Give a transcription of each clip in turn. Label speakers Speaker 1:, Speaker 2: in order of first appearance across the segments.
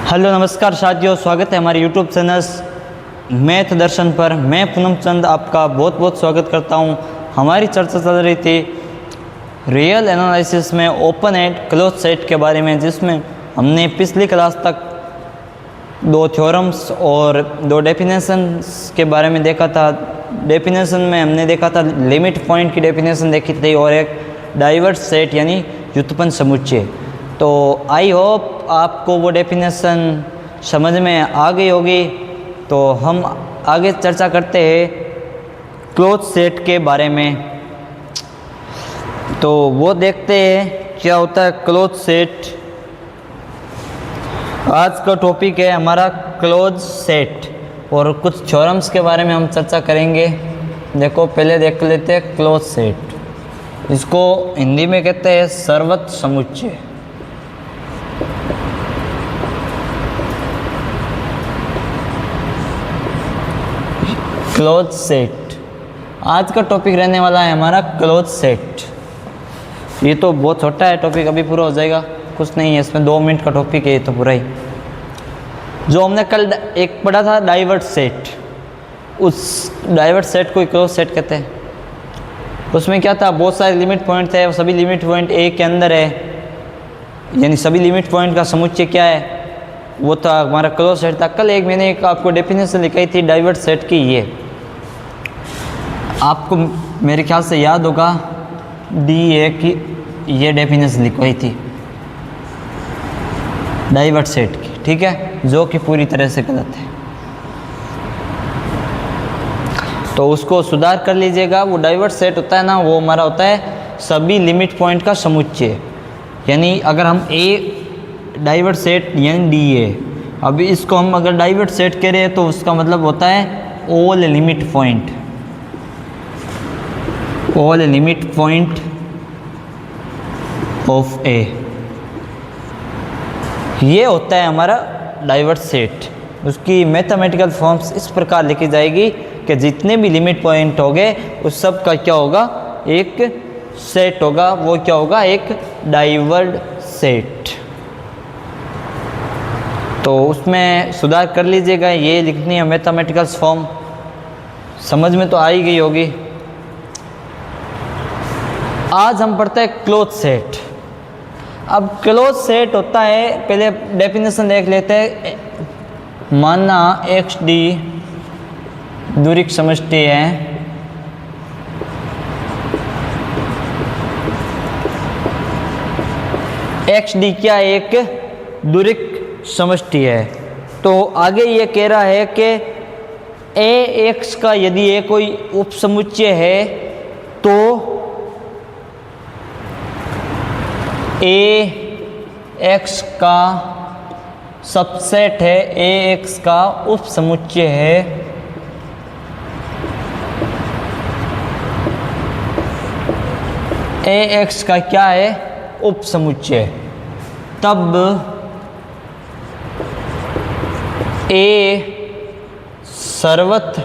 Speaker 1: Hello नमस्कार साथियों, स्वागत है हमारे यूट्यूब चैनल मैथ दर्शन पर। मैं पूनम चंद आपका बहुत बहुत स्वागत करता हूं। हमारी चर्चा चल रही थी रियल एनालिसिस में ओपन एंड क्लोज सेट के बारे में, जिसमें हमने पिछली क्लास तक दो थ्योरम्स और दो डेफिनेशंस के बारे में देखा था। डेफिनेशन में हमने देखा था लिमिट पॉइंट की डेफिनेशन देखी थी और एक डाइवर्स सेट यानी व्युत्पन्न समुच्चय। तो आई होप आपको वो डेफिनेशन समझ में आ गई होगी। तो हम आगे चर्चा करते हैं क्लोज सेट के बारे में। तो वो देखते हैं क्या होता है क्लोज सेट। आज का टॉपिक है हमारा क्लोज सेट और कुछ थ्योरम्स के बारे में हम चर्चा करेंगे। देखो पहले देख लेते हैं क्लोज सेट। इसको हिंदी में कहते हैं सर्वत्र समुच्चय। क्लोज सेट आज का टॉपिक रहने वाला है हमारा क्लोज सेट। ये तो बहुत छोटा है टॉपिक, अभी पूरा हो जाएगा, कुछ नहीं है इसमें, 2 मिनट का टॉपिक है ये तो पूरा ही। जो हमने कल एक पढ़ा था डाइवर्स सेट, उस डाइवर्स सेट को क्लोज सेट कहते हैं। उसमें क्या था, बहुत सारे लिमिट पॉइंट थे, सभी लिमिट पॉइंट ए के अंदर है, यानी सभी लिमिट पॉइंट का समुच्चय क्या है, वो था हमारा क्लोज सेट था। कल एक मैंने एक आपको डेफिनेशन लिखाई थी डाइवर्स सेट की, ये आपको मेरे ख्याल से याद होगा, DA की ये डेफिनेशन लिखवाई थी डाइवर्स सेट की, ठीक है, जो कि पूरी तरह से गलत है। तो उसको सुधार कर लीजिएगा। वो डाइवर्स सेट होता है ना, वो हमारा होता है सभी लिमिट पॉइंट का समुच्चय। यानी अगर हम ए डाइवर्स सेट यानी DA, अभी इसको हम अगर डाइवर्स सेट करें तो उसका मतलब होता है all limit point, all limit point of A, ये होता है हमारा डाइवर्स सेट। उसकी मैथमेटिकल फॉर्म्स इस प्रकार लिखी जाएगी कि जितने भी लिमिट पॉइंट होंगे उस सब का क्या होगा, एक सेट होगा, वो क्या होगा, एक डाइवर्स सेट। तो उसमें सुधार कर लीजिएगा, ये लिखनी है मैथमेटिकल फॉर्म, समझ में तो आ ही गई होगी। आज हम पढ़ते हैं क्लोज सेट। अब क्लोज सेट होता है, पहले डेफिनेशन देख लेते हैं। माना XD दूरिक समष्टि है, XD क्या एक दूरिक समष्टि है। तो आगे ये कह रहा है कि AX का यदि ये कोई उपसमुच्चय है तो AX का सबसेट है, AX का उपसमुच्चय है AX का क्या है, उपसमुच्चय। तब A सर्वत्र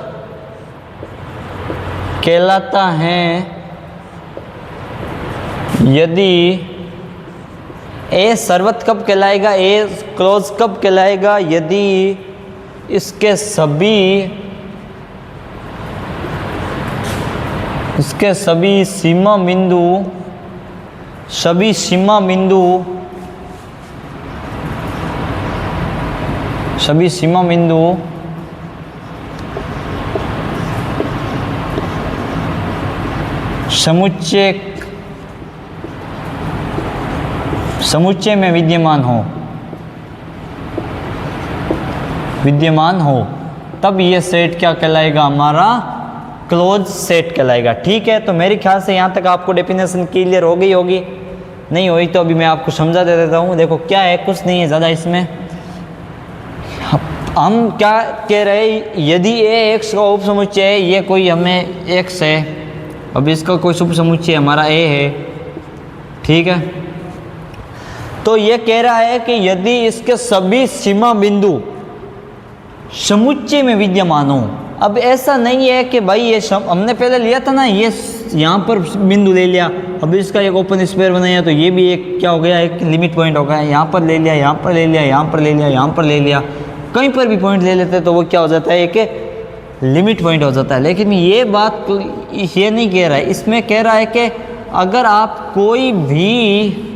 Speaker 1: कहलाता है यदि A सर्वत्र कब कहलाएगा, A क्लोज कब कहलाएगा, यदि इसके सभी सीमा बिंदु समुच्चय में विद्यमान हो, तब ये सेट क्या कहलाएगा, हमारा क्लोज सेट कहलाएगा। ठीक है, तो मेरे ख्याल से यहाँ तक आपको डेफिनेशन क्लियर हो गई होगी। नहीं हुई तो अभी मैं आपको समझा दे देता हूँ। देखो क्या है, कुछ नहीं है ज़्यादा इसमें। हम क्या कह रहे हैं, यदि AX का उपसमुच्चय है, ये कोई हमें X है, अब इसका कोई उपसमुच्चय हमारा A है, ठीक है। तो ये कह रहा है कि यदि इसके सभी सीमा बिंदु समुच्चय में विद्यमान हो, अब ऐसा नहीं है कि भाई ये हमने पहले लिया था ना, ये यहाँ पर बिंदु ले लिया, अब इसका एक ओपन स्क्वायर बनाया तो ये भी एक क्या हो गया, एक लिमिट पॉइंट हो गया, यहाँ पर ले लिया, यहाँ पर ले लिया, यहाँ पर ले लिया, यहाँ पर ले लिया, कहीं पर भी पॉइंट ले लेते तो वो क्या हो जाता है, एक लिमिट पॉइंट हो जाता है। लेकिन ये बात ये नहीं कह रहा है, इसमें कह रहा है कि अगर आप कोई भी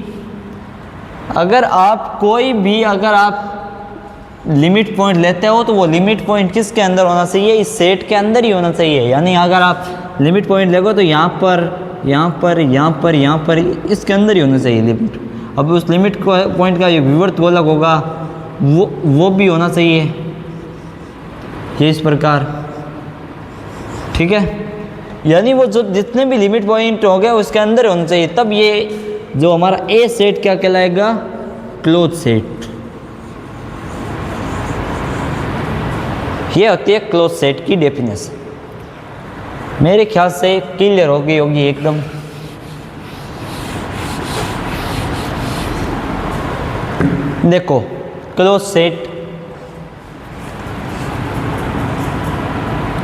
Speaker 1: लिमिट पॉइंट लेते हो तो वो लिमिट पॉइंट किसके अंदर होना चाहिए, इस सेट के अंदर ही होना चाहिए। यानी अगर आप लिमिट पॉइंट लगो तो यहाँ पर, यहाँ पर, यहाँ पर, यहाँ पर, इसके अंदर ही होना चाहिए लिमिट। अब उस लिमिट पॉइंट का जो विवर्त गोलक होगा वो भी होना चाहिए, ये इस प्रकार, ठीक है। यानी वो जो जितने भी लिमिट पॉइंट हो गए उसके अंदर होना चाहिए, तब ये जो हमारा ए सेट क्या कहलाएगा, क्लोज सेट। ये होती है क्लोज सेट की डेफिनेशन। मेरे ख्याल से क्लियर हो गई होगी एकदम। देखो क्लोज सेट,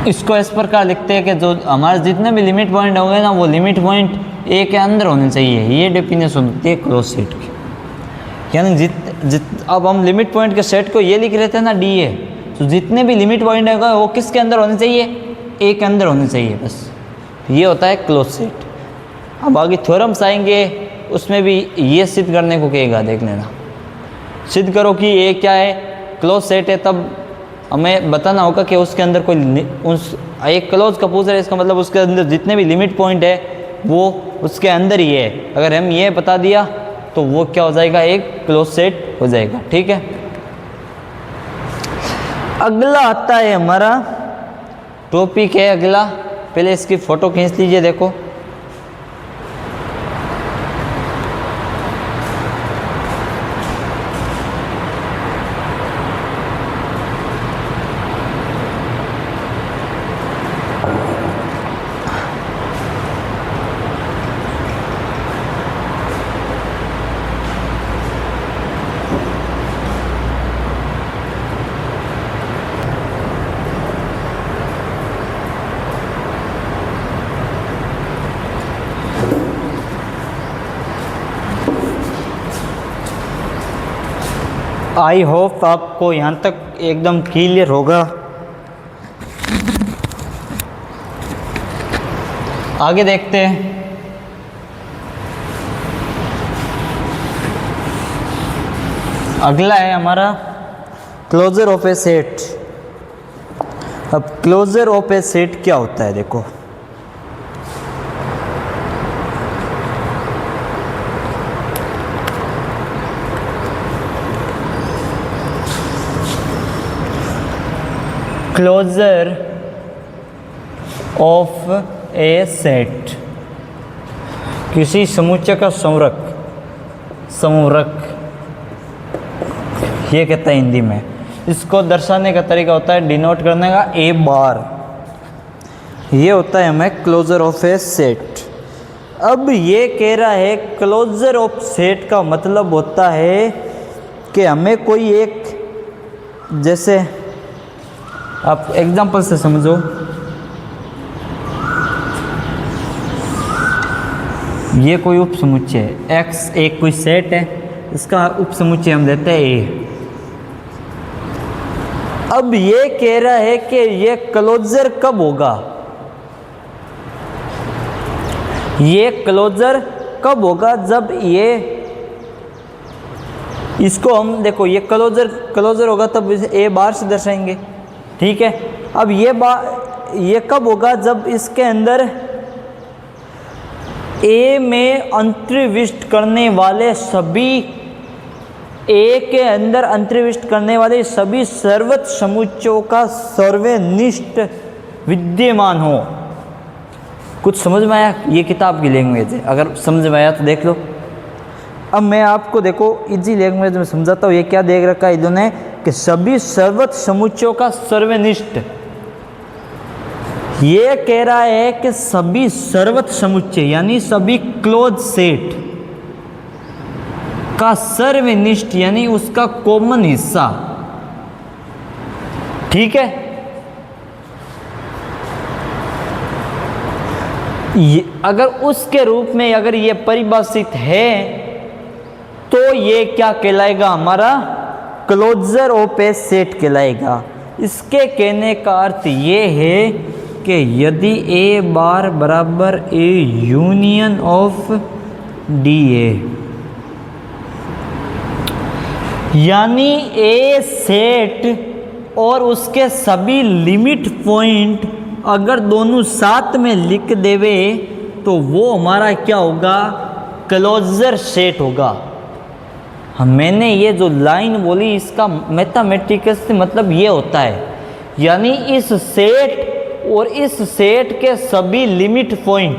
Speaker 1: इसको इस प्रकार लिखते हैं कि जो हमारे जितने भी लिमिट पॉइंट होंगे ना, वो लिमिट पॉइंट ए के अंदर होने चाहिए। ये डेफिनेशन होती है क्लोज सेट की। यानी अब हम लिमिट पॉइंट के सेट को ये लिख रहे थे ना, डी ए, तो जितने भी लिमिट पॉइंट होगा वो किसके अंदर होने चाहिए, ए के अंदर होने चाहिए, बस। ये होता है क्लोज सेट। अब आगे थ्योरम्स आएंगे, उसमें भी ये सिद्ध करने को कहेगा, देख लेना। सिद्ध करो कि ए क्या है, क्लोज सेट है, तब हमें बताना होगा कि उसके अंदर कोई एक क्लोज का पूछ रहा है, इसका मतलब उसके अंदर जितने भी लिमिट पॉइंट है वो उसके अंदर ही है। अगर हम ये बता दिया तो वो क्या हो जाएगा, एक क्लोज सेट हो जाएगा, ठीक है। अगला आता है हमारा टॉपिक है अगला, पहले इसकी फोटो खींच लीजिए, देखो। आई होप आपको यहाँ तक एकदम क्लियर होगा। आगे देखते हैं। अगला है हमारा क्लोजर ऑफ ए सेट। अब क्लोजर ऑफ ए सेट क्या होता है, देखो। क्लोजर ऑफ ए सेट, किसी समुच्चय का संवरक ये कहता है हिंदी में। इसको दर्शाने का तरीका होता है, डिनोट करने का, ए बार। ये होता है हमें क्लोजर ऑफ ए सेट। अब ये कह रहा है क्लोजर ऑफ सेट का मतलब होता है कि हमें कोई एक, जैसे आप एग्जांपल से समझो, ये कोई उप समुच्चय है, एक्स एक कोई सेट है, इसका उप समुच्चय हम देते हैं ए। अब ये कह रहा है कि ये क्लोजर कब होगा, ये क्लोजर कब होगा, जब ये, इसको हम देखो, ये क्लोजर होगा तब ए बार से दर्शाएंगे, ठीक है। अब ये कब होगा, जब इसके अंदर ए में अंतर्विष्ट करने वाले सभी, ए के अंदर अंतर्विष्ट करने वाले सभी सर्वत समुच्चयों का सर्वनिष्ठ विद्यमान हो। कुछ समझ में आया? ये किताब की लैंग्वेज है, अगर समझ में आया तो देख लो। अब मैं आपको देखो इजी लैंग्वेज में समझाता हूँ। ये क्या देख रखा है इन्होंने कि सभी सर्वत समुच्चयों का सर्वनिष्ठ, ये कह रहा है कि सभी सर्वत समुच्चय यानी सभी क्लोज सेट का सर्वनिष्ठ यानी उसका कॉमन हिस्सा, ठीक है। अगर उसके रूप में अगर ये परिभाषित है तो ये क्या कहलाएगा, हमारा क्लोजर ऑफ ए सेट कहलाएगा। इसके कहने का अर्थ ये है कि यदि ए बार बराबर A union of D A, यानी ए सेट और उसके सभी लिमिट पॉइंट अगर दोनों साथ में लिख देवे तो वो हमारा क्या होगा, क्लोजर सेट होगा। मैंने ये जो लाइन बोली इसका मैथमेटिक्स मतलब ये होता है, यानी इस सेट और इस सेट के सभी लिमिट पॉइंट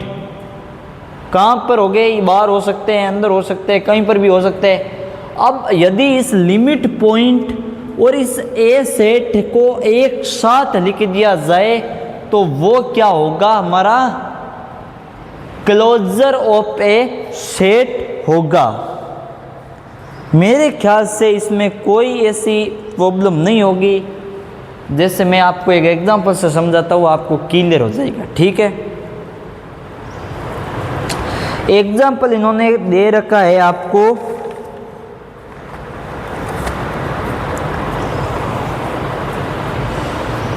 Speaker 1: कहाँ पर हो गए, बाहर हो सकते हैं, अंदर हो सकते हैं, कहीं पर भी हो सकते हैं। अब यदि इस लिमिट पॉइंट और इस ए सेट को एक साथ लिख दिया जाए तो वो क्या होगा, हमारा क्लोजर ऑफ ए सेट होगा। मेरे ख्याल से इसमें कोई ऐसी प्रॉब्लम नहीं होगी। जैसे मैं आपको एक एग्जांपल से समझाता हूँ, आपको क्लियर हो जाएगा, ठीक है। एग्जांपल इन्होंने दे रखा है आपको,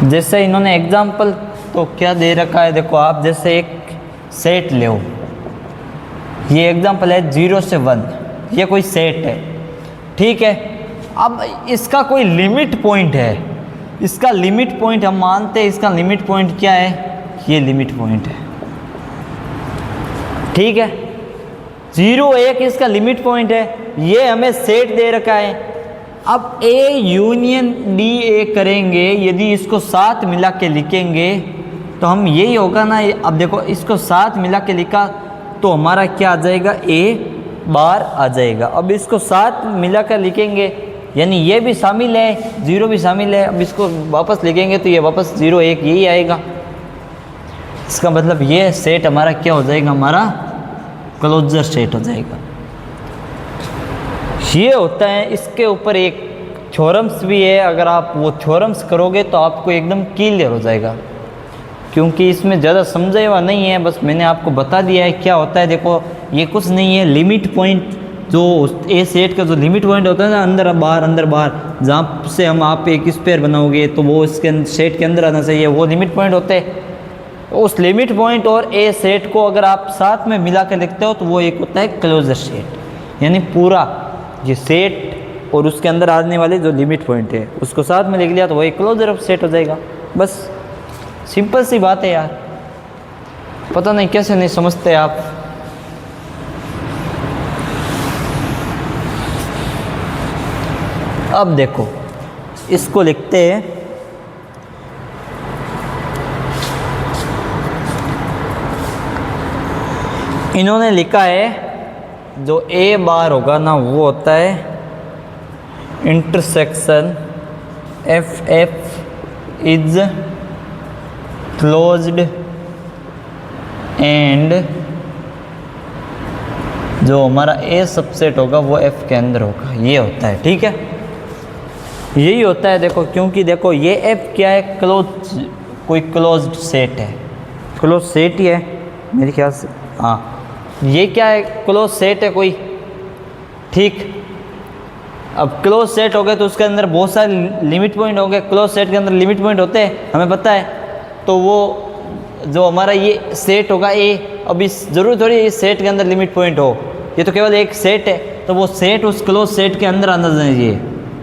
Speaker 1: जैसे इन्होंने एग्जांपल तो क्या दे रखा है, देखो आप जैसे एक सेट ले, ये एग्जांपल है 0 से 1, ये कोई सेट है, ठीक है। अब इसका कोई लिमिट पॉइंट है, इसका लिमिट पॉइंट हम मानते हैं, इसका लिमिट पॉइंट क्या है, ये लिमिट पॉइंट है, ठीक है। 0 1 इसका लिमिट पॉइंट है, ये हमें सेट दे रखा है। अब ए यूनियन डी ए करेंगे, यदि इसको साथ मिला के लिखेंगे तो हम यही होगा ना। अब देखो इसको साथ मिला के लिखा तो हमारा क्या आ जाएगा, ए बार आ जाएगा। अब इसको साथ मिला कर लिखेंगे यानी ये भी शामिल है, 0 भी शामिल है। अब इसको वापस लिखेंगे तो ये वापस 0 1 यही आएगा। इसका मतलब ये सेट हमारा क्या हो जाएगा, हमारा क्लोजर सेट हो जाएगा। ये होता है। इसके ऊपर एक थ्योरम्स भी है, अगर आप वो थ्योरम्स करोगे तो आपको एकदम क्लियर हो जाएगा, क्योंकि इसमें ज़्यादा समझा हुआ नहीं है, बस मैंने आपको बता दिया है क्या होता है। देखो ये कुछ नहीं है, लिमिट पॉइंट जो ए सेट का जो लिमिट पॉइंट होता है ना, अंदर बाहर, जहाँ से हम आप एक स्क्वायर बनाओगे तो वो इसके सेट के अंदर आना चाहिए, वो लिमिट पॉइंट होते हैं। उस लिमिट पॉइंट और ए सेट को अगर आप साथ में मिला कर लिखते हो तो वो एक होता है क्लोजर सेट, यानी पूरा ये सेट और उसके अंदर आने वाले जो लिमिट पॉइंट है उसको साथ में लिख लिया तो वही क्लोजर सेट हो जाएगा। बस सिंपल सी बात है यार, पता नहीं कैसे नहीं समझते आप। अब देखो इसको लिखते हैं, इन्होंने लिखा है जो ए बार होगा ना वो होता है intersection F F is closed end जो हमारा ए सबसेट होगा वो एफ के अंदर होगा, ये होता है, ठीक है। यही होता है देखो, क्योंकि देखो ये एफ क्या है, कोई क्लोज्ड सेट है, क्लोज सेट ही है मेरे ख्याल से, हाँ ये क्या है, क्लोज सेट है कोई, ठीक। अब क्लोज सेट हो गए तो उसके अंदर बहुत सारे लिमिट पॉइंट होंगे, क्लोज सेट के अंदर लिमिट पॉइंट होते हैं हमें पता है। तो वो जो हमारा ये सेट होगा ए, अब इस जरूर थोड़ी इस सेट के अंदर लिमिट पॉइंट हो, ये तो केवल एक सेट है, तो वो सेट उस क्लोज सेट के अंदर आना चाहिए,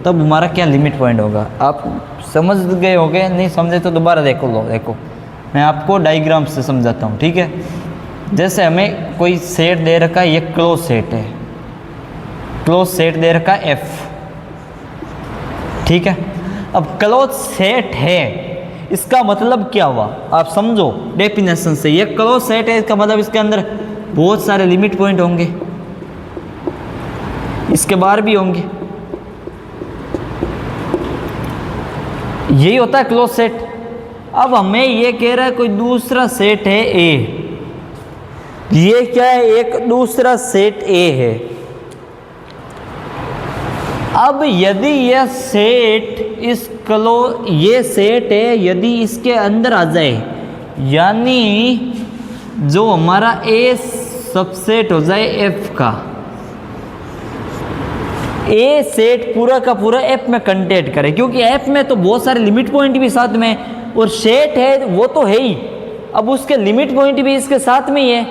Speaker 1: तब हमारा क्या लिमिट पॉइंट होगा। आप समझ गए होंगे, नहीं समझे तो दोबारा देखो मैं आपको डायग्राम से समझाता हूँ, ठीक है। जैसे हमें कोई सेट दे रखा है, ये क्लोज सेट है, क्लोज सेट दे रखा है एफ, ठीक है। अब क्लोज सेट है, इसका मतलब क्या हुआ आप समझो डेफिनेशन से, ये क्लोज सेट है, इसका मतलब इसके अंदर बहुत सारे लिमिट पॉइंट होंगे, इसके बाहर भी होंगे, यही होता है क्लोज सेट। अब हमें ये कह रहा है कोई दूसरा सेट है ए, ये क्या है, एक दूसरा सेट ए है। अब यदि यह सेट ये सेट है, यदि इसके अंदर आ जाए, यानी जो हमारा ए सबसेट हो जाए एफ का, ए सेट पूरा का पूरा एफ में कंटेंट करे, क्योंकि एफ में तो बहुत सारे लिमिट पॉइंट भी साथ में और सेट है वो तो है ही, अब उसके लिमिट पॉइंट भी इसके साथ में ही है,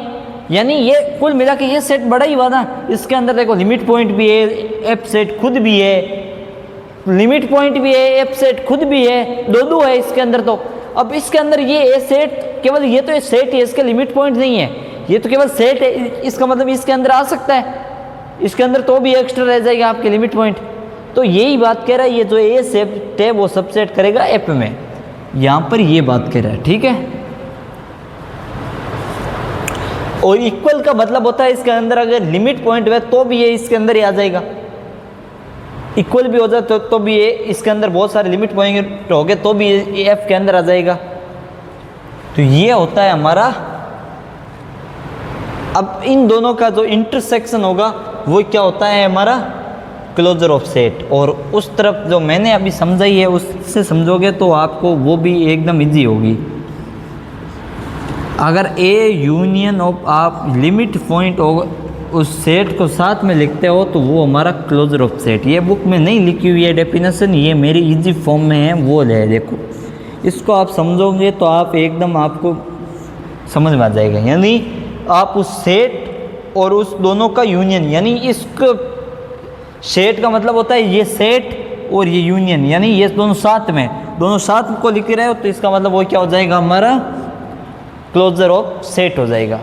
Speaker 1: यानी ये कुल मिला के ये सेट बड़ा ही हुआ ना। इसके अंदर देखो लिमिट पॉइंट भी है, एफ सेट खुद भी है, लिमिट पॉइंट भी है, एफ सेट खुद भी है, दो है इसके अंदर। तो अब इसके अंदर ये ए सेट केवल ये तो सेट है, इसके लिमिट पॉइंट नहीं है, ये तो केवल सेट है, इसका मतलब इसके अंदर आ सकता है, इसके अंदर तो भी एक्स्ट्रा रह जाएगा आपके लिमिट पॉइंट। तो यही बात कह रहा है, ये जो ए सेट है वो सबसेट करेगा एफ में, यहाँ पर ये बात कह रहा है, ठीक है। और इक्वल का मतलब होता है इसके अंदर अगर लिमिट पॉइंट है तो भी ये इसके अंदर ही आ जाएगा, इक्वल भी हो जाए तो भी ये इसके अंदर बहुत सारे लिमिट पॉइंट हो गए तो भी ये एफ के अंदर आ जाएगा। तो ये होता है हमारा, अब इन दोनों का जो इंटरसेक्शन होगा वो क्या होता है हमारा क्लोजर ऑफ सेट। और उस तरफ जो मैंने अभी समझाई है उससे समझोगे तो आपको वो भी एकदम इजी होगी। अगर ए यूनियन ऑफ आप लिमिट पॉइंट उस सेट को साथ में लिखते हो तो वो हमारा क्लोजर ऑफ सेट। ये बुक में नहीं लिखी हुई है डेफिनेशन, ये मेरी इजी फॉर्म में है, वो है देखो, इसको आप समझोगे तो आप एकदम आपको समझ में आ जाएगा। यानी आप उस सेट और उस दोनों का यूनियन, यानी इसको सेट का मतलब होता है ये सेट और ये यूनियन, यानी ये दोनों साथ को लिख रहे हो तो इसका मतलब वो क्या हो जाएगा हमारा क्लोजर ऑफ सेट हो जाएगा।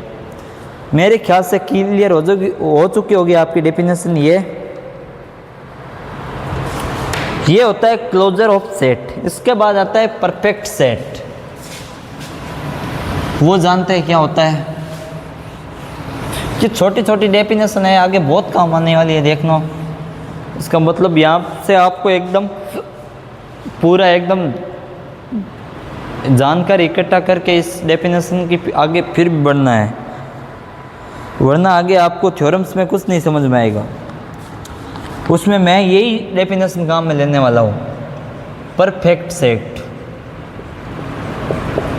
Speaker 1: मेरे ख्याल से क्लियर हो चुकी होगी आपकी डेफिनेशन। ये होता है क्लोजर ऑफ सेट। इसके बाद आता है परफेक्ट सेट, वो जानते हैं क्या होता है कि छोटी छोटी डेफिनेशन है, आगे बहुत काम आने वाली है देखना। इसका मतलब यहाँ से आपको एकदम पूरा एकदम जानकारी इकट्ठा करके इस डेफिनेशन की आगे फिर भी बढ़ना है, वरना आगे आपको थ्योरम्स में कुछ नहीं समझ में आएगा। उसमें मैं यही डेफिनेशन काम में लेने वाला हूँ। परफेक्ट सेट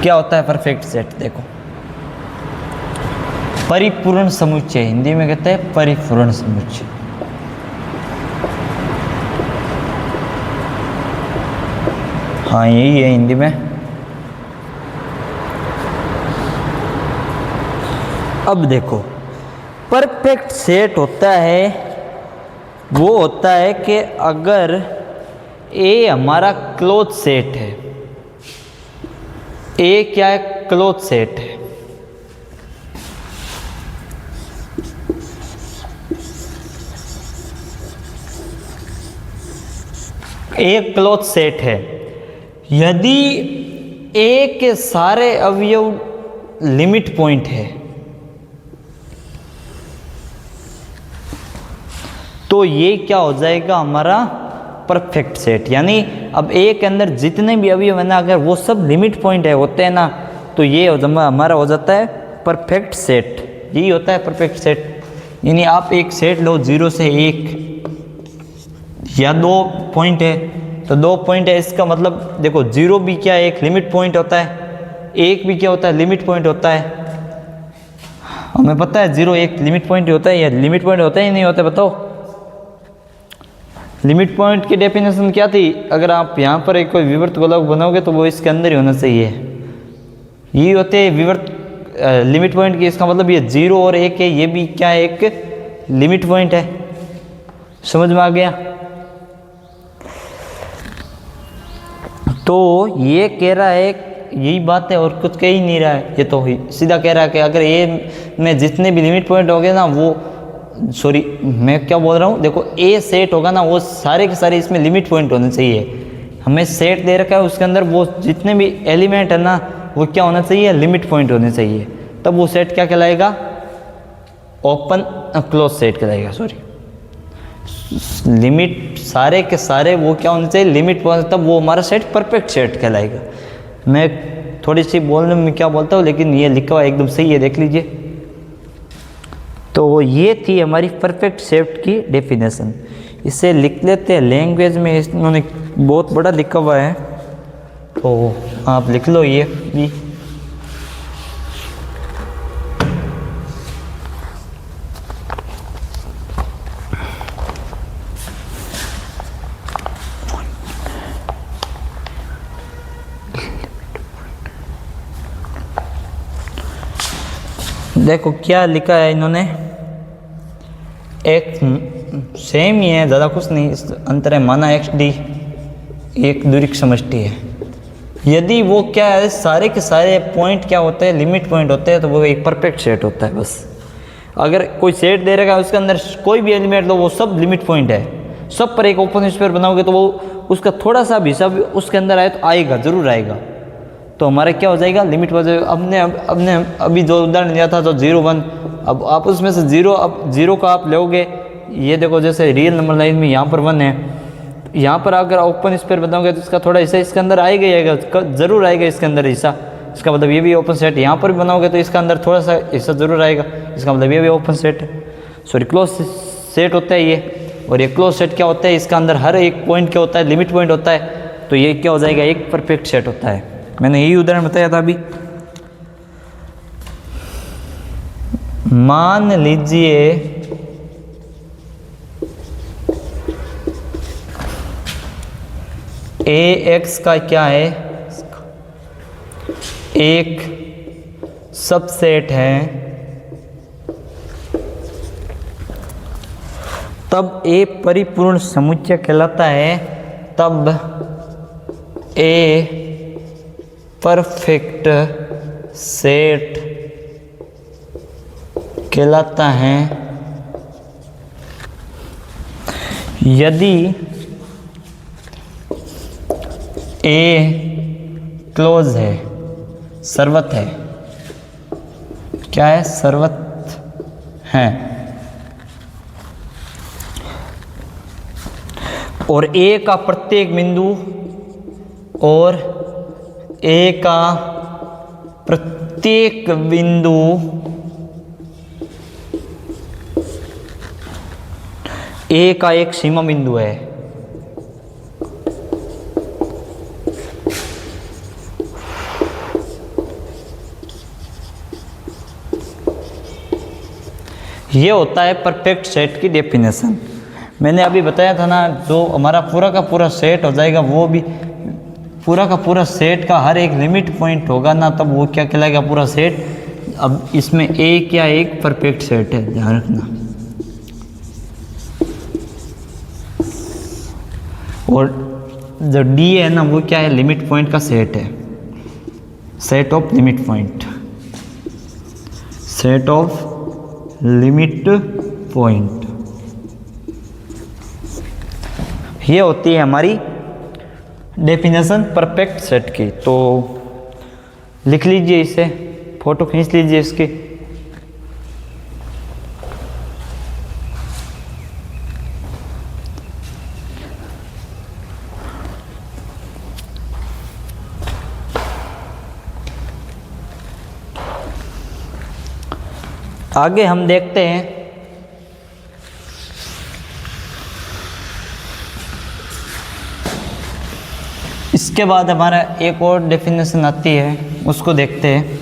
Speaker 1: क्या होता है? परफेक्ट सेट देखो, परिपूर्ण समुच्चय, हिंदी में कहते हैं परिपूर्ण समुच्चय। हाँ यही है हिंदी में। अब देखो परफेक्ट सेट होता है, वो होता है कि अगर ए हमारा क्लोज सेट है, ए क्या है? क्लोज सेट है। ए क्लोज सेट है यदि ए के सारे अवयव लिमिट पॉइंट है तो ये क्या हो जाएगा हमारा परफेक्ट सेट। यानी अब ए के अंदर जितने भी अवयव है ना, अगर वो सब लिमिट पॉइंट है होते हैं ना, तो ये हमारा हो जाता है परफेक्ट सेट। यही होता है परफेक्ट सेट। यानी आप एक सेट लो 0 से 1 या 2 पॉइंट है तो 2 पॉइंट है, इसका मतलब देखो 0 भी क्या है? एक लिमिट पॉइंट होता है, 1 भी क्या होता है? लिमिट पॉइंट होता है। हमें पता है 0 एक लिमिट पॉइंट होता है, या लिमिट पॉइंट होता है या नहीं होता है? बताओ। लिमिट पॉइंट की डेफिनेशन क्या थी? अगर आप यहाँ पर एक कोई विवर्त गोलक बनाओगे तो वो इसके अंदर ही होना चाहिए। ये होते हैं विवर्त लिमिट पॉइंट की। इसका मतलब ये 0 और 1 है, ये भी क्या है? एक लिमिट पॉइंट है। समझ में आ गया? तो ये कह रहा है यही बात है और कुछ कह ही नहीं रहा है। ये तो सीधा कह रहा है कि अगर ए में जितने भी लिमिट पॉइंट हो गए ना, वो सॉरी मैं क्या बोल रहा हूँ, देखो ए सेट होगा ना, वो सारे के सारे इसमें लिमिट पॉइंट होने चाहिए। हमें सेट दे रखा है, उसके अंदर वो जितने भी एलिमेंट है ना, वो क्या होना चाहिए? लिमिट पॉइंट होने चाहिए। तब वो सेट क्या कहलाएगा? ओपन क्लोज सेट कहलाएगा। सॉरी, लिमिट सारे के सारे वो क्या होने चाहिए? लिमिट पॉइंट, तब वो हमारा सेट परफेक्ट सेट कहलाएगा। मैं थोड़ी सी बोलने में क्या बोलता हूँ, लेकिन ये लिखा हुआ एकदम सही है, देख लीजिए। तो ये थी हमारी परफेक्ट सेट की डेफिनेशन। इसे लिख लेते हैं लैंग्वेज में, इन्होंने बहुत बड़ा लिखा हुआ है तो आप लिख लो ये भी। देखो क्या लिखा है इन्होंने, एक सेम ही है, ज़्यादा कुछ नहीं, इस अंतर है, माना एक्स डी एक दूरी की समष्टि है। यदि वो क्या है, सारे के सारे पॉइंट क्या होते हैं, लिमिट पॉइंट होते हैं, तो वो एक परफेक्ट सेट होता है बस। अगर कोई सेट दे रहेगा उसके अंदर कोई भी एलिमेंट लो, वो सब लिमिट पॉइंट है, सब पर एक ओपन स्फीयर बनाओगे तो वो उसका थोड़ा सा भी हिस्सा उसके अंदर आए तो आएगा, ज़रूर आएगा। तो हमारा क्या हो जाएगा, लिमिट हो जाएगा। हमने अभी जो उदाहरण दिया था तो 0 1, अब आप उसमें से 0, अब 0 का आप लोगे, ये देखो जैसे रियल नंबर लाइन में यहाँ पर 1 है, यहाँ पर अगर ओपन स्फीयर बनाओगे तो इसका थोड़ा हिस्सा इसके अंदर आएगा ही आएगा, ज़रूर आएगा इसके अंदर हिस्सा। इसका मतलब ये भी ओपन सेट, यहाँ पर भी बनाओगे तो इसका अंदर थोड़ा सा हिस्सा ज़रूर आएगा, इसका मतलब ये भी ओपन सेट है, सॉरी क्लोज सेट होता है ये। और ये क्लोज सेट क्या होता है, इसका अंदर हर एक पॉइंट क्या होता है, लिमिट पॉइंट होता है, तो ये क्या हो जाएगा, एक परफेक्ट सेट होता है। मैंने यही उदाहरण बताया था अभी। मान लीजिए AX का क्या है, एक सबसेट है, तब A परिपूर्ण समुच्चय कहलाता है, तब A परफेक्ट सेट कहलाता है यदि A क्लोज है, सर्वत है, क्या है, सर्वत है, और A का प्रत्येक बिंदु और A का प्रत्येक बिंदु A का एक सीमा बिंदु है। ये होता है परफेक्ट सेट की डेफिनेशन। मैंने अभी बताया था ना, जो हमारा पूरा का पूरा सेट हो जाएगा, वो भी पूरा का पूरा सेट का हर एक लिमिट पॉइंट होगा ना, तब वो क्या कहलाएगा, पूरा सेट। अब इसमें A क्या एक परफेक्ट सेट है, ध्यान रखना। और जो D है ना, वो क्या है, लिमिट पॉइंट का सेट है, set of limit point, set of limit point. ये होती है हमारी डेफिनेशन परफेक्ट सेट की। तो लिख लीजिए इसे, फोटो खींच लीजिए इसकी। आगे हम देखते हैं इसके बाद हमारा एक और डेफिनेशन आती है, उसको देखते हैं।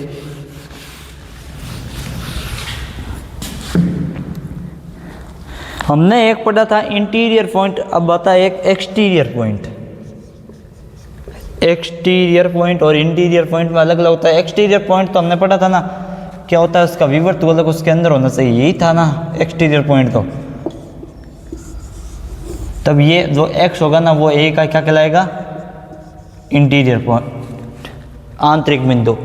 Speaker 1: हमने एक पढ़ा था इंटीरियर पॉइंट, अब आता है एक एक्सटीरियर पॉइंट। एक्सटीरियर पॉइंट और इंटीरियर पॉइंट में अलग अलग होता है। एक्सटीरियर पॉइंट तो हमने पढ़ा था ना, क्या होता है, उसका विवर्त गोलक उसके अंदर होना चाहिए, यही था ना एक्सटीरियर पॉइंट। तो तब ये जो एक्स होगा ना, वो ए का क्या कहलाएगा, इंटीरियर पॉइंट, आंतरिक बिंदु।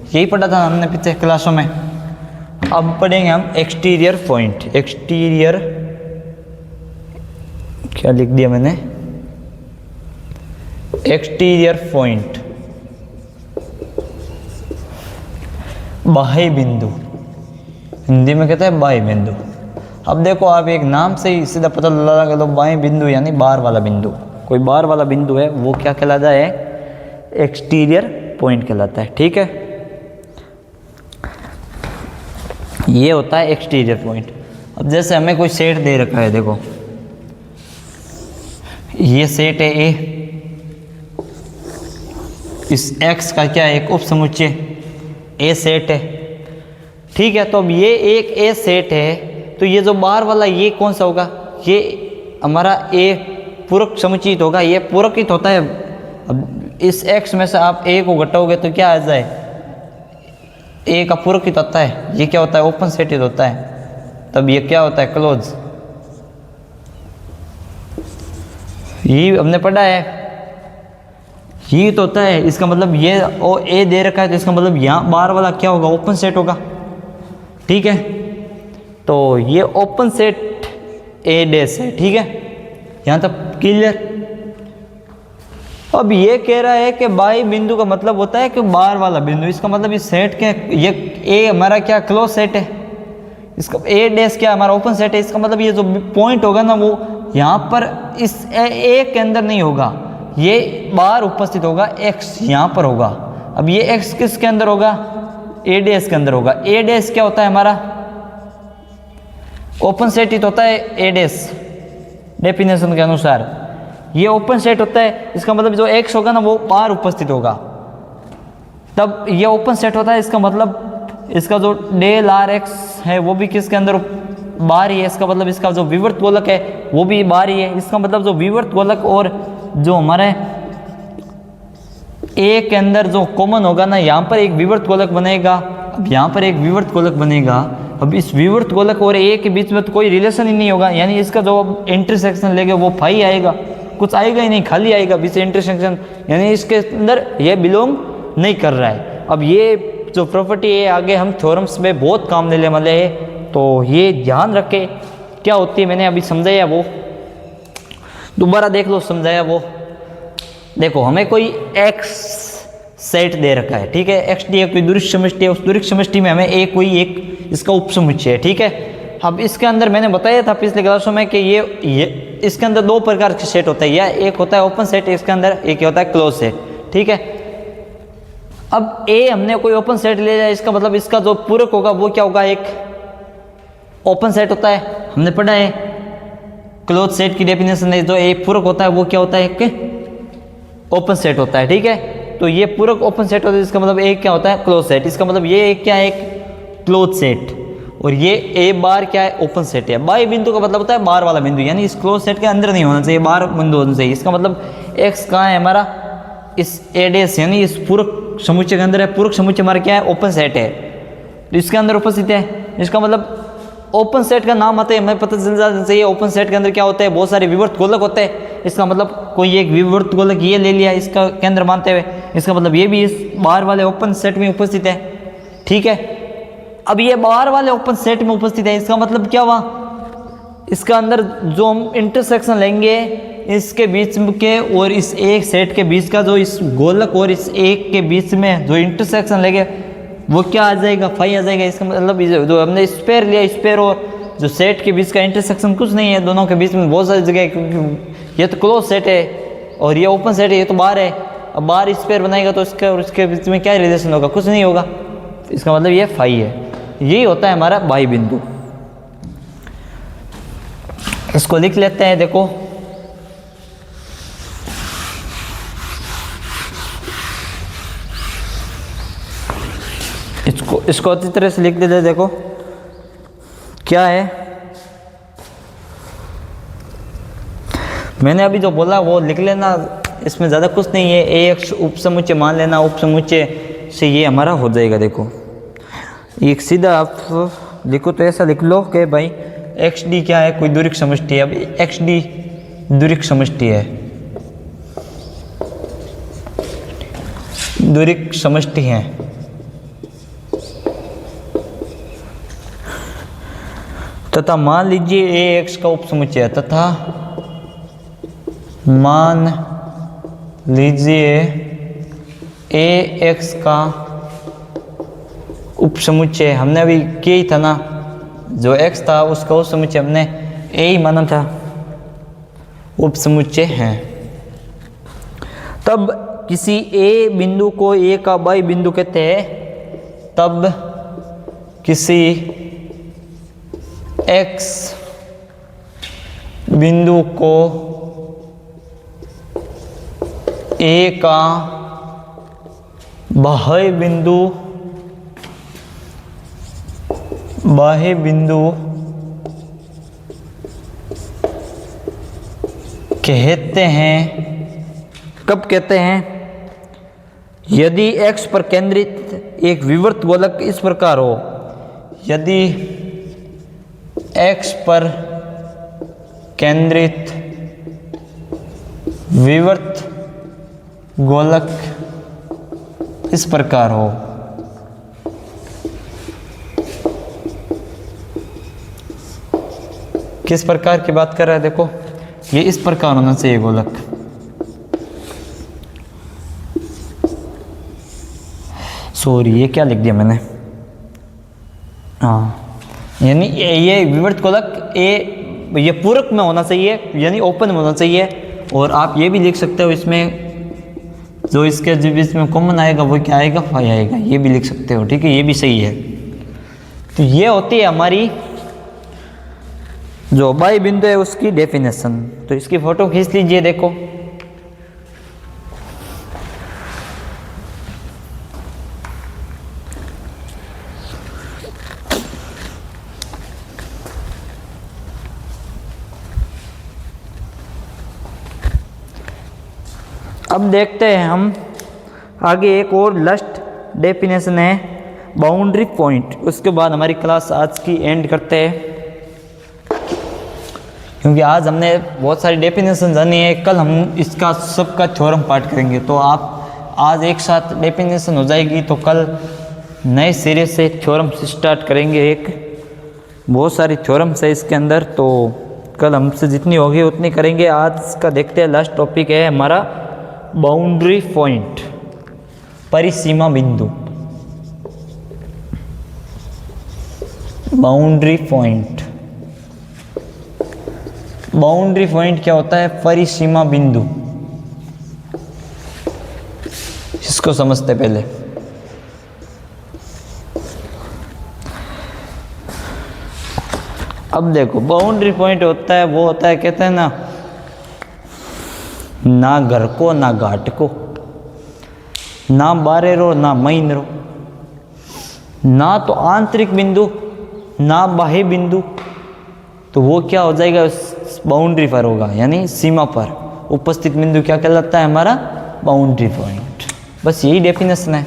Speaker 1: यही पढ़ा था हमने पिछले क्लासों में। अब पढ़ेंगे हम एक्सटीरियर पॉइंट। एक्सटीरियर क्या लिख दिया मैंने, एक्सटीरियर पॉइंट, बाह्य बिंदु, हिंदी में कहते हैं बाह्य बिंदु। अब देखो आप एक नाम से ही सीधा पता लगा लो, बाह्य बिंदु यानी बाहर वाला बिंदु। कोई बाहर वाला बिंदु है वो क्या कहलाता है, एक्सटीरियर पॉइंट कहलाता है। ठीक है, ये होता है एक्सटीरियर पॉइंट। अब जैसे हमें कोई सेट दे रखा है, देखो ये सेट है ए, इस एक्स का क्या है, एक उप समुच्चय ए सेट है। ठीक है, तो अब ये एक ए सेट है, तो ये जो बाहर वाला ये कौन सा होगा, ये हमारा ए पूरक समुचित होगा, ये पूरकित होता है। अब इस एक्स में से आप ए को घटाओगे तो क्या आ जाए, ए का पूरक ही तो होता है, ये क्या होता है ओपन सेट ही तो होता है, तब ये क्या होता है क्लोज। ये हमने पढ़ा है, ये तो होता है, इसका मतलब ये ओ ए दे रखा है तो इसका मतलब यहाँ बाहर वाला क्या होगा ओपन सेट होगा, ठीक है। तो ये ओपन सेट ए डैश है, ठीक है, यहाँ तक क्लियर। अब ये कह रहा है कि बाई बिंदु का मतलब होता है कि बाहर वाला बिंदु, इसका मतलब इस सेट के ये ए हमारा क्या क्लोज सेट है, इसका ए डैश क्या हमारा ओपन सेट है, इसका मतलब ये जो पॉइंट होगा ना वो यहाँ पर इस ए के अंदर नहीं होगा, ये बाहर उपस्थित होगा, एक्स यहाँ पर होगा। अब ये एक्स किसके अंदर होगा, ए डैश के अंदर होगा। ए डैश क्या होता है हमारा ओपन सेट ही तो होता है ए डैश, डेफिनेशन के अनुसार ये ओपन सेट होता है, इसका मतलब जो एक्स होगा ना वो बाहर उपस्थित होगा, तब ये ओपन सेट होता है। इसका मतलब इसका जो डेल आर एक्स है वो भी किसके अंदर बाहर ही है, इसका मतलब इसका जो विवर्त गोलक है वो भी बाहर ही है। इसका मतलब जो विवर्त गोलक और जो हमारे ए के अंदर जो कॉमन होगा ना, यहाँ पर एक विवर्त गोलक बनेगा, अब यहाँ पर एक विवर्त गोलक बनेगा। अब इस विवर्त गोलक और ए के बीच में तो कोई रिलेशन ही नहीं होगा, यानी इसका जो इंटरसेक्शन लेगा वो फाई आएगा, कुछ आएगा ही नहीं, खाली आएगा बीच इंटरसेक्शन, यानी इसके अंदर ये बिलोंग नहीं कर रहा है। अब ये जो प्रॉपर्टी है आगे हम थ्योरम्स में बहुत काम लेने वाले हैं, तो ये ध्यान रखें क्या होती है, मैंने अभी समझाया वो दोबारा देख लो, समझाया वो। देखो हमें कोई एक्स सेट दे रखा है, ठीक है, एक्स डी है, कोई दुरिक्त समष्टि है, उस दुरिक्त समष्टि में हमें ए कोई एक इसका उपसमुच्चय है, ठीक है। अब इसके अंदर मैंने बताया था पिछले क्लासों में कि ये इसके अंदर दो प्रकार के सेट होता है, या एक होता है ओपन सेट, इसके अंदर एक होता है क्लोज सेट, ठीक है। अब ए हमने कोई ओपन सेट ले लिया, इसका मतलब इसका जो पूरक होगा वो क्या होगा, एक ओपन सेट होता है, हमने पढ़ा है क्लोज सेट की डेफिनेशन है, जो ए पूरक होता है वो क्या होता है एक ओपन सेट होता है, ठीक है। तो ये पूरक ओपन सेट होता है, इसका मतलब एक क्या होता है क्लोज सेट, इसका मतलब ये एक क्या है एक क्लोज सेट, और ये ए बार क्या है ओपन सेट है। बाई बिंदु का मतलब होता है बाहर वाला बिंदु, यानी इस क्लोज सेट के अंदर नहीं होना चाहिए, बाहर बिंदु होना चाहिए। इसका मतलब एक्स कहाँ है हमारा इस ए डैश यानी इस पूरक समुच्चय के अंदर है, पूरक समुच्चय हमारा क्या है ओपन सेट है, तो इसके अंदर उपस्थित है। इसका मतलब ओपन सेट का नाम आता है हमें पता चल जाना चाहिए, ओपन सेट के अंदर क्या होता है बहुत सारे विवर्त गोलक होते हैं। इसका मतलब कोई एक विवर्त गोलक ये ले लिया इसका केंद्र मानते हुए, इसका मतलब ये भी इस बाहर वाले ओपन सेट में उपस्थित है, ठीक है। अब ये बाहर वाले ओपन सेट में उपस्थित है, इसका मतलब क्या हुआ, इसका अंदर जो हम इंटरसेक्शन लेंगे इसके बीच के और इस एक सेट के बीच का, जो इस गोलक और इस एक के बीच में जो इंटरसेक्शन लेंगे वो क्या आ जाएगा फाई आ जाएगा। इसका मतलब जो हमने स्पेयर लिया, स्पेयर और जो सेट के बीच का इंटरसेक्शन कुछ नहीं है, दोनों के बीच में बहुत सारी जगह है, क्योंकि ये तो क्लोज सेट है और ये ओपन सेट है, ये तो बाहर है। अब बाहर स्पेयर बनाएगा तो इसका और इसके बीच में क्या रिलेशन होगा, कुछ नहीं होगा, इसका मतलब ये फाई है। यही होता है हमारा बाई बिंदु। इसको लिख लेते हैं, देखो इसको अच्छी तरह से लिख देते, देखो क्या है, मैंने अभी जो बोला वो लिख लेना, इसमें ज़्यादा कुछ नहीं है। एक उपसमुच्चय मान लेना, उपसमुच्चय से ये हमारा हो जाएगा। देखो एक सीधा आप लिखो तो ऐसा लिख लो कि भाई एक्स डी क्या है, कोई दुरिक्त समष्टि है। अब एक्स डी दुरिक्त समष्टि है, दुरिक्त समष्टि है, तथा मान लीजिए ए एक्स का उपसमुच्चय है, तथा मान लीजिए ए एक्स का उपसमुच्चय, हमने अभी किया ही था ना, जो एक्स था उसका उपसमुच्चय हमने ए ही माना था, उपसमुच्चय है। तब किसी ए बिंदु को ए का बाई बिंदु कहते हैं, तब किसी एक्स बिंदु को ए का बाह्य बिंदु कहते हैं। कब कहते हैं, यदि x पर केंद्रित एक विवर्त गोलक इस प्रकार हो, यदि x पर केंद्रित विवर्त गोलक इस प्रकार हो, किस प्रकार की बात कर रहा है, देखो ये इस प्रकार होना चाहिए गोलक। सॉरी ये क्या लिख दिया मैंने, हाँ यानी ये विवर्त गोलक ये पूरक में होना चाहिए, यानी ओपन में होना चाहिए। और आप ये भी लिख सकते हो इसमें जो इसके जो इसमें कॉमन आएगा वो क्या आएगा, फाई आएगा, ये भी लिख सकते हो, ठीक है, ये भी सही है। तो ये होती है हमारी जो बाई बिंदु है उसकी डेफिनेशन। तो इसकी फोटो खींच लीजिए, देखो अब देखते हैं हम आगे एक और लास्ट डेफिनेशन है बाउंड्री पॉइंट। उसके बाद हमारी क्लास आज की एंड करते हैं, क्योंकि आज हमने बहुत सारी डेफिनेशन जानी है, कल हम इसका सबका थ्योरम पार्ट करेंगे। तो आप आज एक साथ डेफिनेशन हो जाएगी, तो कल नए सिरे से थ्योरम स्टार्ट करेंगे। एक बहुत सारी थ्योरम्स है इसके अंदर, तो कल हमसे जितनी होगी उतनी करेंगे। आज का देखते हैं, लास्ट टॉपिक है हमारा बाउंड्री पॉइंट, परिसीमा बिंदु। बाउंड्री पॉइंट, बाउंड्री पॉइंट क्या होता है, परिसीमा बिंदु। इसको समझते पहले। अब देखो बाउंड्री पॉइंट होता है, वो होता है, कहते हैं ना घर को ना घाट को, ना बारे रो ना महीन रो, ना तो आंतरिक बिंदु ना बाह्य बिंदु। तो वो क्या हो जाएगा, उस बाउंड्री पर होगा, यानी सीमा पर उपस्थित बिंदु क्या कहलाता है, हमारा बाउंड्री पॉइंट। बस यही डेफिनेशन है।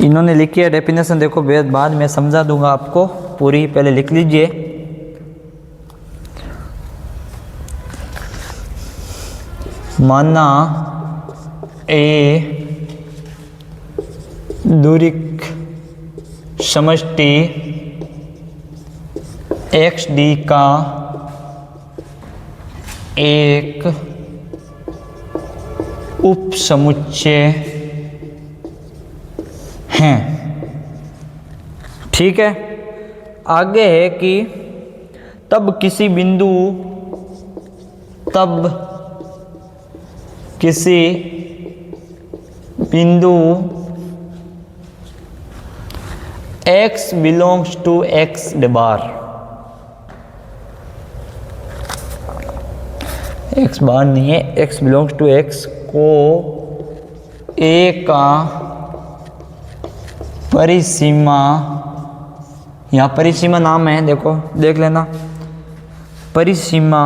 Speaker 1: इन्होंने लिखी है डेफिनेशन, देखो बाद में समझा दूंगा आपको पूरी, पहले लिख लीजिए। माना ए दूरिक समष्टि एक्स डी का एक उपसमुच्चय है, ठीक है। आगे है कि तब किसी बिंदु x belongs to x bar, x bar नहीं है, x बिलोंग्स टू x को a का परिसीमा, यहाँ परिसीमा नाम है, देखो देख लेना, परिसीमा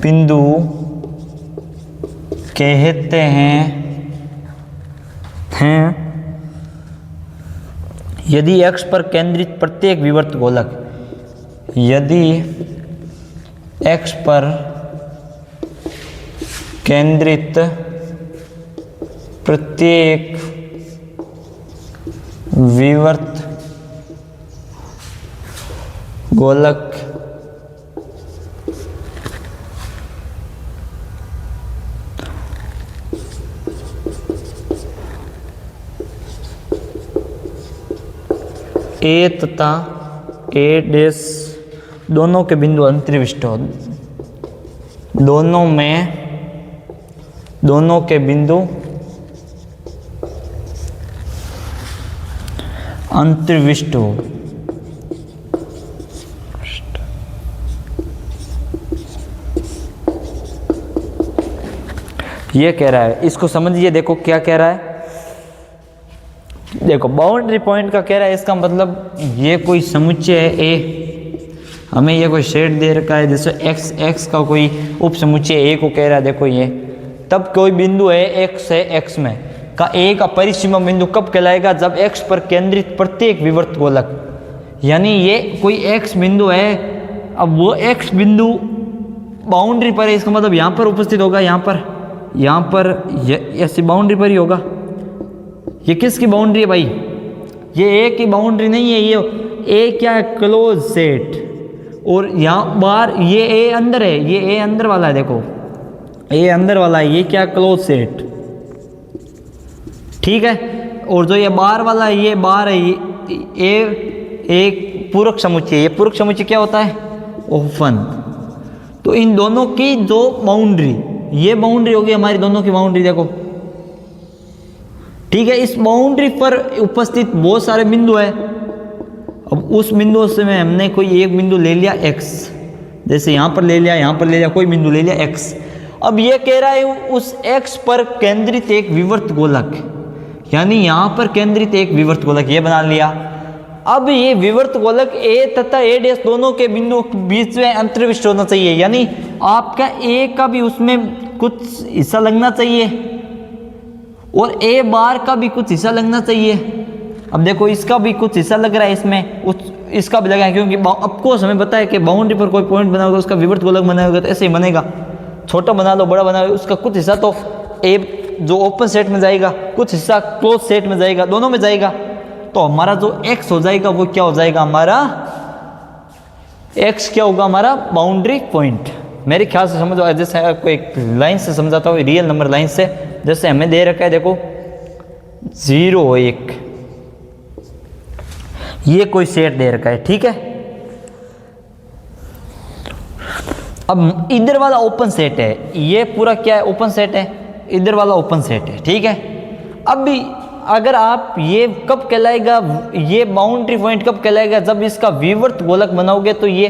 Speaker 1: बिंदु कहते हैं यदि x पर केंद्रित प्रत्येक विवर्त गोलक, यदि x पर केंद्रित प्रत्येक विवर्त गोलक ए तथा ए डैश दोनों के बिंदु अंतर्विष्ट हो, दोनों के बिंदु अंतर्विष्ट हो, ये कह रहा है। इसको समझिए, देखो क्या कह रहा है, देखो बाउंड्री पॉइंट का कह रहा है, इसका मतलब ये कोई समुच्चय है ए, हमें ये कोई शेड दे रखा है, जैसे एक्स का कोई उपसमुच्चय ए को कह रहा है, देखो ये, तब कोई बिंदु है एक्स है, एक्स में का ए का परिसीमा बिंदु कब कहलाएगा, जब एक्स पर केंद्रित प्रत्येक विवर्त गोलक, यानी ये कोई एक्स बिंदु है, अब वो एक्स बिंदु बाउंड्री पर है, इसका मतलब यहाँ पर उपस्थित होगा, यहाँ पर ऐसी बाउंड्री पर ही होगा। ये किसकी बाउंड्री है भाई, ये ए की बाउंड्री नहीं है, ये ए क्या है, क्लोज सेट, और यहाँ बाहर ये ए अंदर है, ये ए अंदर वाला है, देखो ए अंदर वाला है, ये क्या क्लोज सेट, ठीक है। और जो ये बाहर वाला है, ये बाहर है, ये एक पूरक समुच्चय, ये पूरक समुच्चय क्या होता है, ओपन। तो इन दोनों की जो बाउंड्री, ये बाउंड्री होगी हमारी दोनों की बाउंड्री, देखो ठीक है। इस बाउंड्री पर उपस्थित बहुत सारे बिंदु है। अब उस बिंदु से में हमने कोई एक बिंदु ले लिया x, जैसे यहाँ पर ले लिया, यहाँ पर ले लिया, कोई बिंदु ले लिया x। अब ये कह रहा है उस x पर केंद्रित एक विवर्त गोलक, यानी यहाँ पर केंद्रित एक विवर्त गोलक, ये बना लिया। अब ये विवर्त गोलक a तथा a' दोनों के बिंदुओं के बीच में अंतर्विष्ट होना चाहिए, यानी आपका a का भी उसमें कुछ हिस्सा लगना चाहिए और a बार का भी कुछ हिस्सा लगना चाहिए। अब देखो इसका भी कुछ हिस्सा लग रहा है इसमें, इसका भी लगा है, क्योंकि ऑफकोर्स हमें पता है कि बाउंड्री पर कोई पॉइंट बनाओगे उसका विवर्त गोलक बनाओगे तो ऐसे ही बनेगा, छोटा बना लो बड़ा बना लो, उसका कुछ हिस्सा तो a जो ओपन सेट में जाएगा, कुछ हिस्सा क्लोज सेट में जाएगा, दोनों में जाएगा। तो हमारा जो x हो जाएगा वो क्या हो जाएगा, हमारा x क्या होगा, हमारा बाउंड्री पॉइंट। मेरे ख्याल से समझो, जैसे आपको एक लाइन से समझाता हूँ, रियल नंबर लाइन से, जैसे हमें दे रखा है, देखो 0 1, ये कोई सेट दे रखा है, ठीक है। अब इधर वाला ओपन सेट है, ये पूरा क्या है, ओपन सेट है, इधर वाला ओपन सेट है, ठीक है। अब भी अगर आप ये कब कहलाएगा, ये बाउंड्री पॉइंट कब कहलाएगा, जब इसका विवर्त गोलक बनाओगे तो ये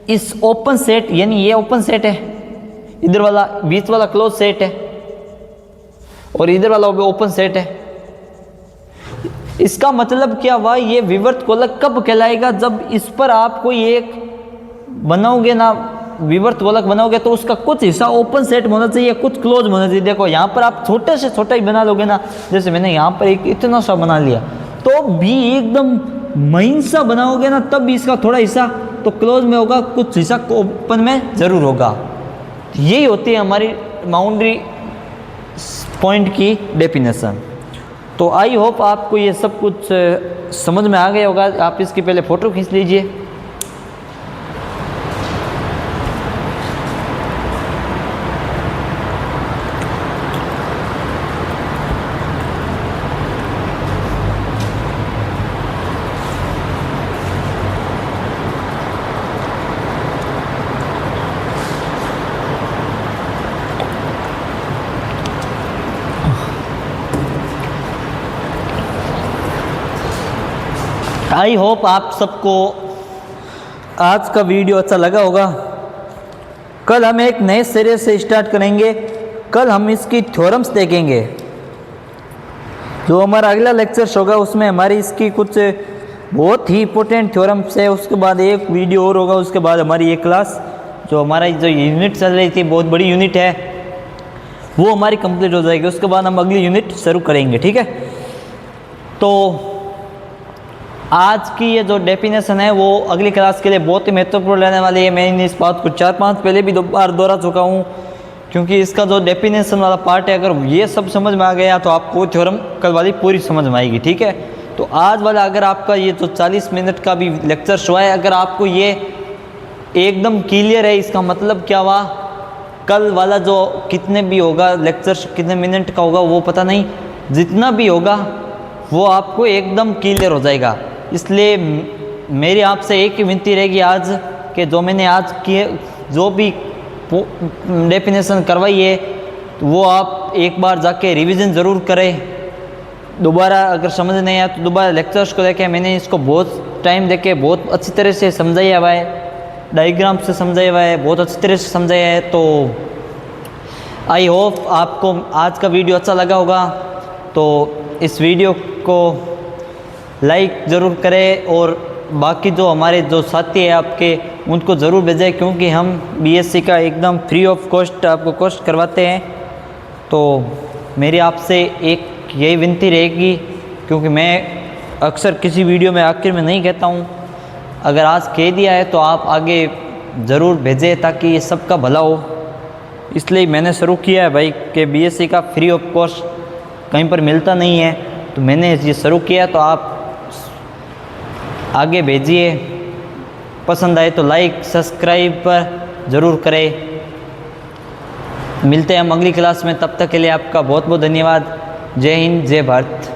Speaker 1: इस ओपन सेट, यानी ये ओपन सेट है, इधर वाला बीच वाला क्लोज सेट है और इधर वाला ओपन सेट है। इसका मतलब क्या हुआ, ये विवर्त गोलक कब कहलाएगा, जब इस पर आप कोई एक बनाओगे ना, विवर्त गोलक बनाओगे तो उसका कुछ हिस्सा ओपन सेट होना चाहिए, कुछ क्लोज होना चाहिए। देखो यहाँ पर आप छोटे से छोटा ही बना लोगे ना, जैसे मैंने यहाँ पर एक इतना सा बना लिया, तो भी एकदम महीन सा बनाओगे ना, तब भी इसका थोड़ा हिस्सा तो क्लोज में होगा, कुछ हिस्सा ओपन में जरूर होगा। यही होती है हमारी बाउंड्री पॉइंट की डेफिनेशन। तो आई होप आपको ये सब कुछ समझ में आ गया होगा। आप इसकी पहले फ़ोटो खींच लीजिए। आई होप आप सबको आज का वीडियो अच्छा लगा होगा। कल हम एक नए सिरे से स्टार्ट करेंगे। कल हम इसकी थ्योरम्स देखेंगे। जो हमारा अगला लेक्चर होगा उसमें हमारी इसकी कुछ बहुत ही इंपॉर्टेंट थ्योरम्स है। उसके बाद एक वीडियो और होगा, उसके बाद हमारी एक क्लास जो हमारा जो यूनिट चल रही थी, बहुत बड़ी यूनिट है, वो हमारी कंप्लीट हो जाएगी। उसके बाद हम अगली यूनिट शुरू करेंगे, ठीक है। तो आज की ये जो डेफिनेशन है वो अगली क्लास के लिए बहुत ही महत्वपूर्ण रहने वाली है। मैंने इस बात को 4-5 पहले भी 2 बार दोहरा चुका हूँ, क्योंकि इसका जो डेफिनेशन वाला पार्ट है, अगर ये सब समझ में आ गया तो आपको थ्योरम कल वाली पूरी समझ में आएगी, ठीक है। तो आज वाला अगर आपका ये जो 40 मिनट का भी लेक्चर हुआ है, अगर आपको ये एकदम क्लियर है, इसका मतलब क्या हुआ, कल वाला जो कितने भी होगा लेक्चर, कितने मिनट का होगा वो पता नहीं, जितना भी होगा वो आपको एकदम क्लियर हो जाएगा। इसलिए मेरी आपसे एक ही विनती रहेगी आज कि जो मैंने आज किए जो भी डेफिनेशन करवाई है वो आप एक बार जाके रिवीजन ज़रूर करें। दोबारा अगर समझ नहीं आया तो दोबारा लेक्चर्स को देखें। मैंने इसको बहुत टाइम देके बहुत अच्छी तरह से समझाया हुआ है, डायग्राम से समझाया हुआ है, बहुत अच्छी तरह से समझाया है। तो आई होप आपको आज का वीडियो अच्छा लगा होगा। तो इस वीडियो को लाइक ज़रूर करें और बाकी जो हमारे जो साथी है आपके उनको ज़रूर भेजें, क्योंकि हम बीएससी का एकदम फ्री ऑफ कॉस्ट आपको कोर्स करवाते हैं। तो मेरी आपसे एक यही विनती रहेगी, क्योंकि मैं अक्सर किसी वीडियो में आखिर में नहीं कहता हूँ, अगर आज कह दिया है तो आप आगे ज़रूर भेजें ताकि ये सबका भला हो। इसलिए मैंने शुरू किया है भाई कि बीएससी का फ्री ऑफ कॉस्ट कहीं पर मिलता नहीं है, तो मैंने ये शुरू किया। तो आप आगे भेजिए, पसंद आए तो लाइक सब्सक्राइब पर ज़रूर करें। मिलते हैं हम अगली क्लास में, तब तक के लिए आपका बहुत बहुत धन्यवाद। जय हिंद, जय भारत।